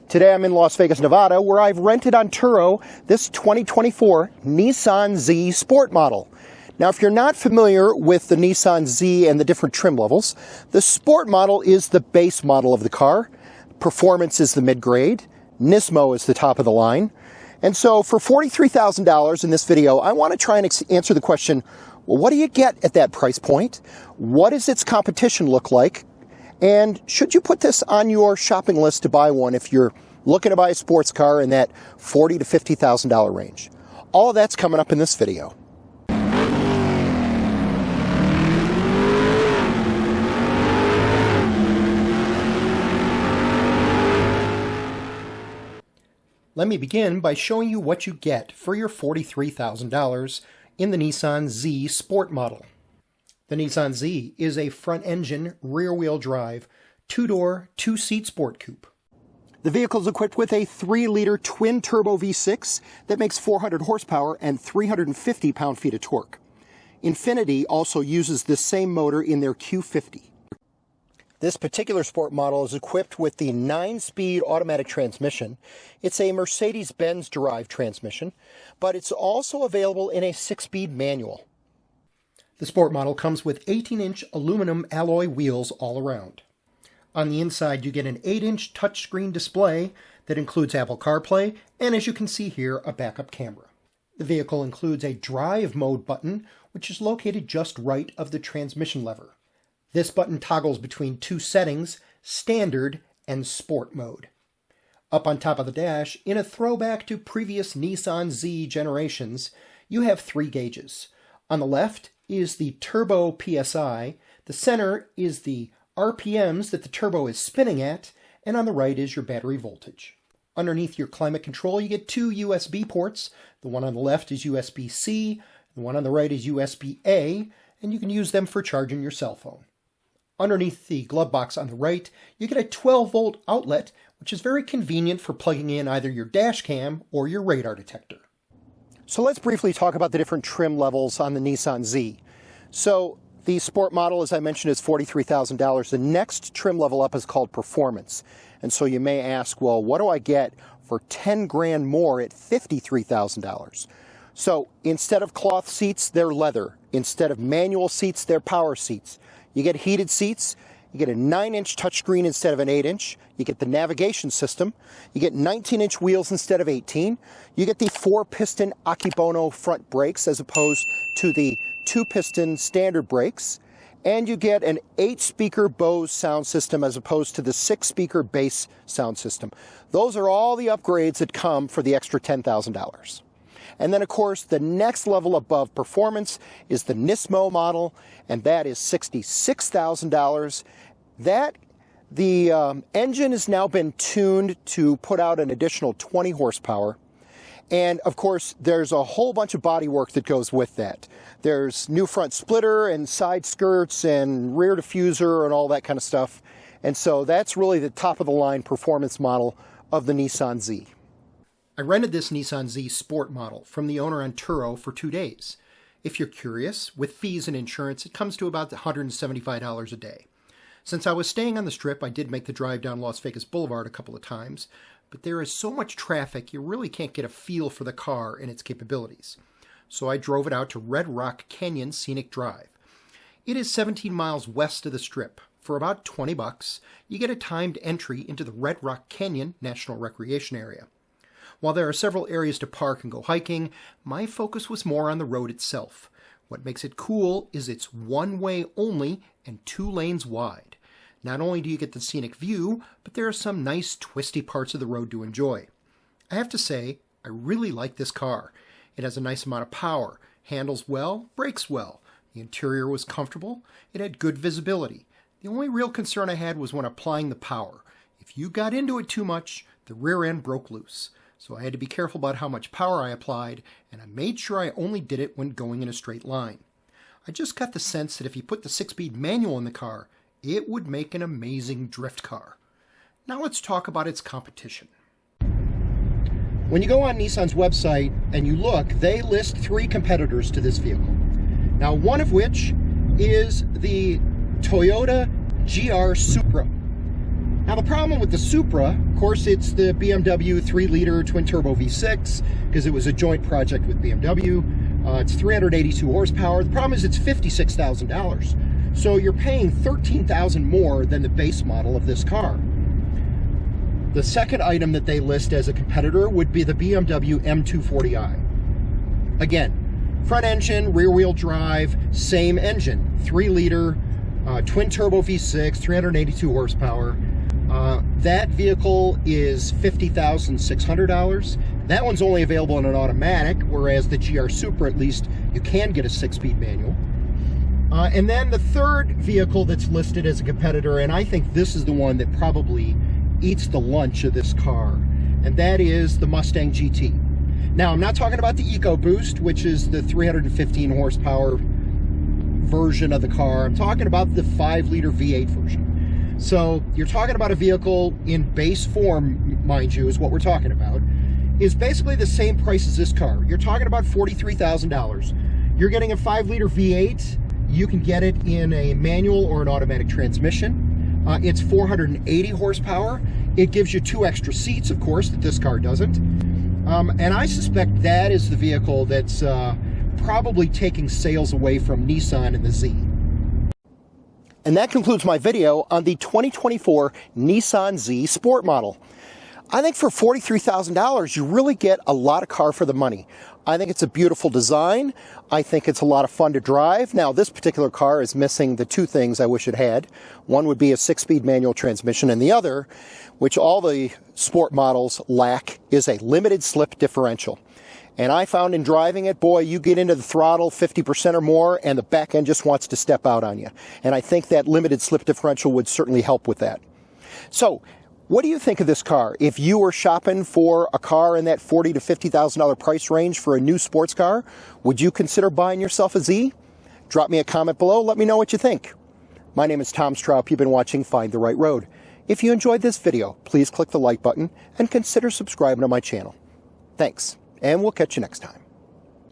Today I'm in Las Vegas, Nevada, where I've rented on Turo this 2024 Nissan Z Sport model. Now, if you're not familiar with the Nissan Z and the different trim levels, the Sport model is the base model of the car. Performance is the mid-grade. Nismo is the top of the line. And so for $43,000 in this video, I want to try and answer the question, well, what do you get at that price point? What does its competition look like? And should you put this on your shopping list to buy one if you're looking to buy a sports car in that $40,000 to $50,000 range? All of that's coming up in this video. Let me begin by showing you what you get for your $43,000 in the Nissan Z Sport model. The Nissan Z is a front-engine, rear-wheel drive, two-door, two-seat sport coupe. The vehicle is equipped with a 3-liter twin-turbo V6 that makes 400 horsepower and 350 pound-feet of torque. Infiniti also uses this same motor in their Q50. This particular sport model is equipped with the 9-speed automatic transmission. It's a Mercedes-Benz derived transmission, but it's also available in a 6-speed manual. The Sport model comes with 18-inch aluminum alloy wheels all around. On the inside, you get an 8-inch touchscreen display that includes Apple CarPlay, and as you can see here, a backup camera. The vehicle includes a drive mode button, which is located just right of the transmission lever. This button toggles between two settings, Standard and Sport mode. Up on top of the dash, in a throwback to previous Nissan Z generations, you have 3 gauges. On the left is the turbo PSI, the center is the RPMs that the turbo is spinning at, and on the right is your battery voltage. Underneath your climate control, you get 2 USB ports. The one on the left is USB-C, the one on the right is USB-A, and you can use them for charging your cell phone. Underneath the glove box on the right, you get a 12-volt outlet, which is very convenient for plugging in either your dash cam or your radar detector. So let's briefly talk about the different trim levels on the Nissan Z. So the Sport model, as I mentioned, is $43,000. The next trim level up is called Performance. And so you may ask, well, what do I get for 10 grand more at $53,000? So instead of cloth seats, they're leather. Instead of manual seats, they're power seats. You get heated seats. You get a 9-inch touchscreen instead of an 8-inch. You get the navigation system. You get 19-inch wheels instead of 18. You get the 4-piston Akebono front brakes as opposed to the 2-piston standard brakes. And you get an 8-speaker Bose sound system as opposed to the 6-speaker bass sound system. Those are all the upgrades that come for the extra $10,000. And then, of course, the next level above Performance is the Nismo model, and that is $66,000. The engine has now been tuned to put out an additional 20 horsepower. And, of course, there's a whole bunch of body work that goes with that. There's new front splitter and side skirts and rear diffuser and all that kind of stuff. And so that's really the top-of-the-line performance model of the Nissan Z. I rented this Nissan Z Sport model from the owner on Turo for 2 days. If you're curious, with fees and insurance, it comes to about $175 a day. Since I was staying on the Strip, I did make the drive down Las Vegas Boulevard a couple of times, but there is so much traffic you really can't get a feel for the car and its capabilities. So I drove it out to Red Rock Canyon Scenic Drive. It is 17 miles west of the Strip. For about $20, you get a timed entry into the Red Rock Canyon National Recreation Area. While there are several areas to park and go hiking, my focus was more on the road itself. What makes it cool is it's one-way only and 2 lanes wide. Not only do you get the scenic view, but there are some nice twisty parts of the road to enjoy. I have to say, I really like this car. It has a nice amount of power, handles well, brakes well. The interior was comfortable. It had good visibility. The only real concern I had was when applying the power. If you got into it too much, the rear end broke loose. So I had to be careful about how much power I applied, and I made sure I only did it when going in a straight line. I just got the sense that if you put the 6-speed manual in the car, it would make an amazing drift car. Now let's talk about its competition. When you go on Nissan's website and you look, they list 3 competitors to this vehicle. Now, one of which is the Toyota GR Supra. Now the problem with the Supra, of course, it's the BMW 3-liter twin-turbo V6, because it was a joint project with BMW. It's 382 horsepower. The problem is it's $56,000. So you're paying $13,000 more than the base model of this car. The second item that they list as a competitor would be the BMW M240i. Again, front engine, rear-wheel drive, same engine, 3-liter, twin-turbo V6, 382 horsepower. That vehicle is $50,600. That one's only available in an automatic, whereas the GR Supra, at least, you can get a 6-speed manual. And then the third vehicle that's listed as a competitor, and I think this is the one that probably eats the lunch of this car, and that is the Mustang GT. Now, I'm not talking about the EcoBoost, which is the 315 horsepower version of the car. I'm talking about the 5-liter V8 version. So you're talking about a vehicle in base form, mind you, is what we're talking about, is basically the same price as this car. You're talking about $43,000. You're getting a 5-liter V8. You can get it in a manual or an automatic transmission. It's 480 horsepower. It gives you 2 extra seats, of course, that this car doesn't. And I suspect that is the vehicle that's probably taking sales away from Nissan and the Z. And that concludes my video on the 2024 Nissan Z Sport model. I think for $43,000, you really get a lot of car for the money. I think it's a beautiful design. I think it's a lot of fun to drive. Now, this particular car is missing the 2 things I wish it had. One would be a 6-speed manual transmission, and the other, which all the sport models lack, is a limited slip differential. And I found in driving it, boy, you get into the throttle 50% or more, and the back end just wants to step out on you. And I think that limited slip differential would certainly help with that. So, what do you think of this car? If you were shopping for a car in that $40,000 to $50,000 price range for a new sports car, would you consider buying yourself a Z? Drop me a comment below. Let me know what you think. My name is Tom Straub. You've been watching Find the Right Road. If you enjoyed this video, please click the like button and consider subscribing to my channel. Thanks, and we'll catch you next time.